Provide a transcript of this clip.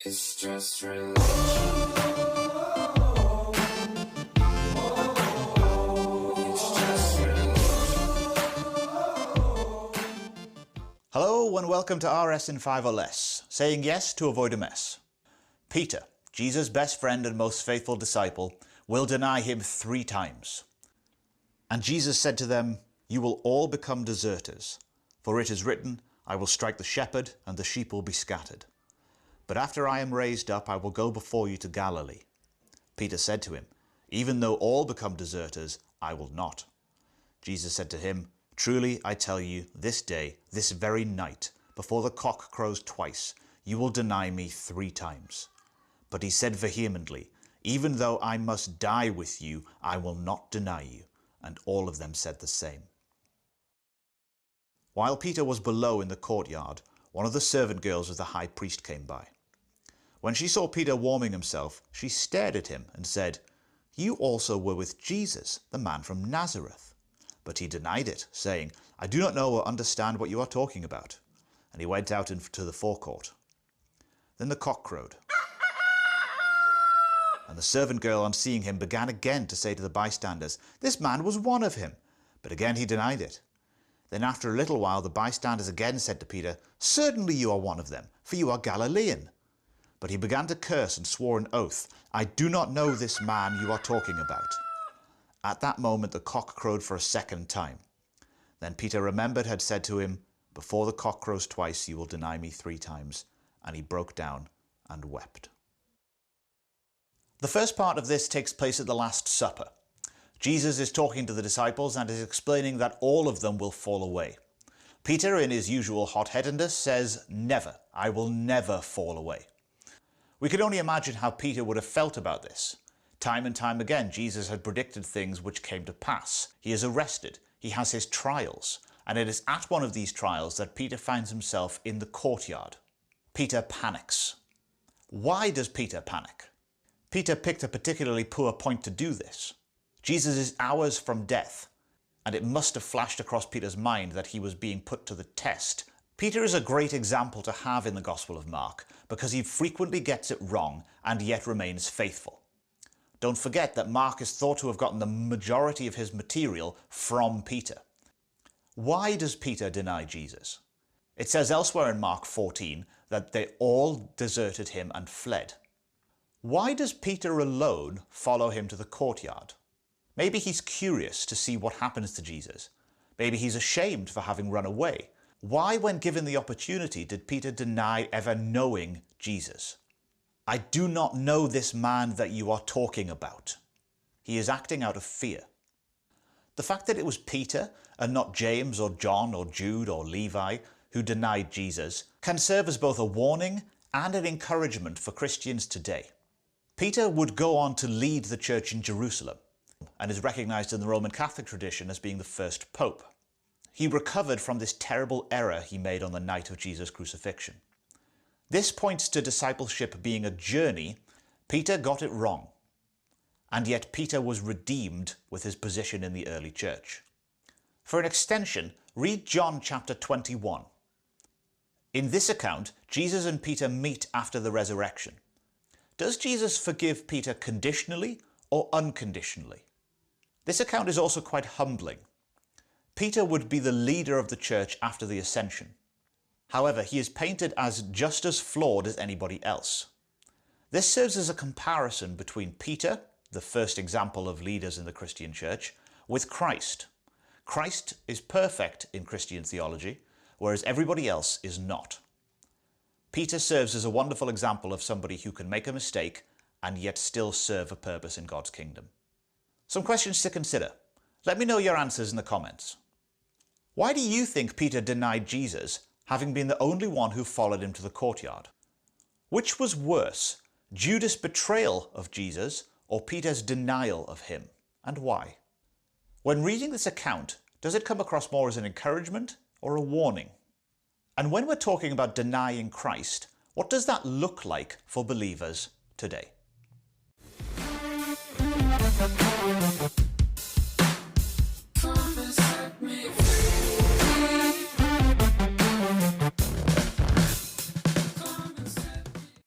It's just religion. It's just religion. Hello and welcome to RS in 5 or Less, saying yes to avoid a mess. Peter, Jesus' best friend and most faithful disciple, will deny him 3 times. And Jesus said to them, "You will all become deserters, for it is written, I will strike the shepherd and the sheep will be scattered. But after I am raised up, I will go before you to Galilee." Peter said to him, "Even though all become deserters, I will not." Jesus said to him, "Truly I tell you, this day, this very night, before the cock crows twice, you will deny me 3 times. But he said vehemently, "Even though I must die with you, I will not deny you." And all of them said the same. While Peter was below in the courtyard, one of the servant girls of the high priest came by. When she saw Peter warming himself, she stared at him and said, "You also were with Jesus, the man from Nazareth." But he denied it, saying, "I do not know or understand what you are talking about." And he went out into the forecourt. Then the cock crowed. And the servant girl, on seeing him, began again to say to the bystanders, "This man was one of him." But again he denied it. Then after a little while the bystanders again said to Peter, "Certainly you are one of them, for you are Galilean." But he began to curse and swore an oath, "I do not know this man you are talking about." At that moment the cock crowed for a second time. Then Peter remembered had said to him, "Before the cock crows twice you will deny me 3 times." And he broke down and wept. The first part of this takes place at the Last Supper. Jesus is talking to the disciples and is explaining that all of them will fall away. Peter, in his usual hot-headedness, says, "Never, I will never fall away." We can only imagine how Peter would have felt about this. Time and time again, Jesus had predicted things which came to pass. He is arrested, he has his trials, and it is at one of these trials that Peter finds himself in the courtyard. Peter panics. Why does Peter panic? Peter picked a particularly poor point to do this. Jesus is hours from death, and it must have flashed across Peter's mind that he was being put to the test. Peter is a great example to have in the Gospel of Mark, because he frequently gets it wrong and yet remains faithful. Don't forget that Mark is thought to have gotten the majority of his material from Peter. Why does Peter deny Jesus? It says elsewhere in Mark 14 that they all deserted him and fled. Why does Peter alone follow him to the courtyard? Maybe he's curious to see what happens to Jesus. Maybe he's ashamed for having run away. Why, when given the opportunity, did Peter deny ever knowing Jesus? "I do not know this man that you are talking about." He is acting out of fear. The fact that it was Peter and not James or John or Jude or Levi who denied Jesus can serve as both a warning and an encouragement for Christians today. Peter would go on to lead the church in Jerusalem and is recognized in the Roman Catholic tradition as being the first pope. He recovered from this terrible error he made on the night of Jesus' crucifixion. This points to discipleship being a journey. Peter got it wrong, and yet Peter was redeemed with his position in the early church. For an extension, read John chapter 21. In this account, Jesus and Peter meet after the resurrection. Does Jesus forgive Peter conditionally or unconditionally? This account is also quite humbling. Peter would be the leader of the church after the ascension. However, he is painted as just as flawed as anybody else. This serves as a comparison between Peter, the first example of leaders in the Christian church, with Christ. Christ is perfect in Christian theology, whereas everybody else is not. Peter serves as a wonderful example of somebody who can make a mistake and yet still serve a purpose in God's kingdom. Some questions to consider. Let me know your answers in the comments. Why do you think Peter denied Jesus, having been the only one who followed him to the courtyard? Which was worse, Judas' betrayal of Jesus or Peter's denial of him, and why? When reading this account, does it come across more as an encouragement or a warning? And when we're talking about denying Christ, what does that look like for believers today?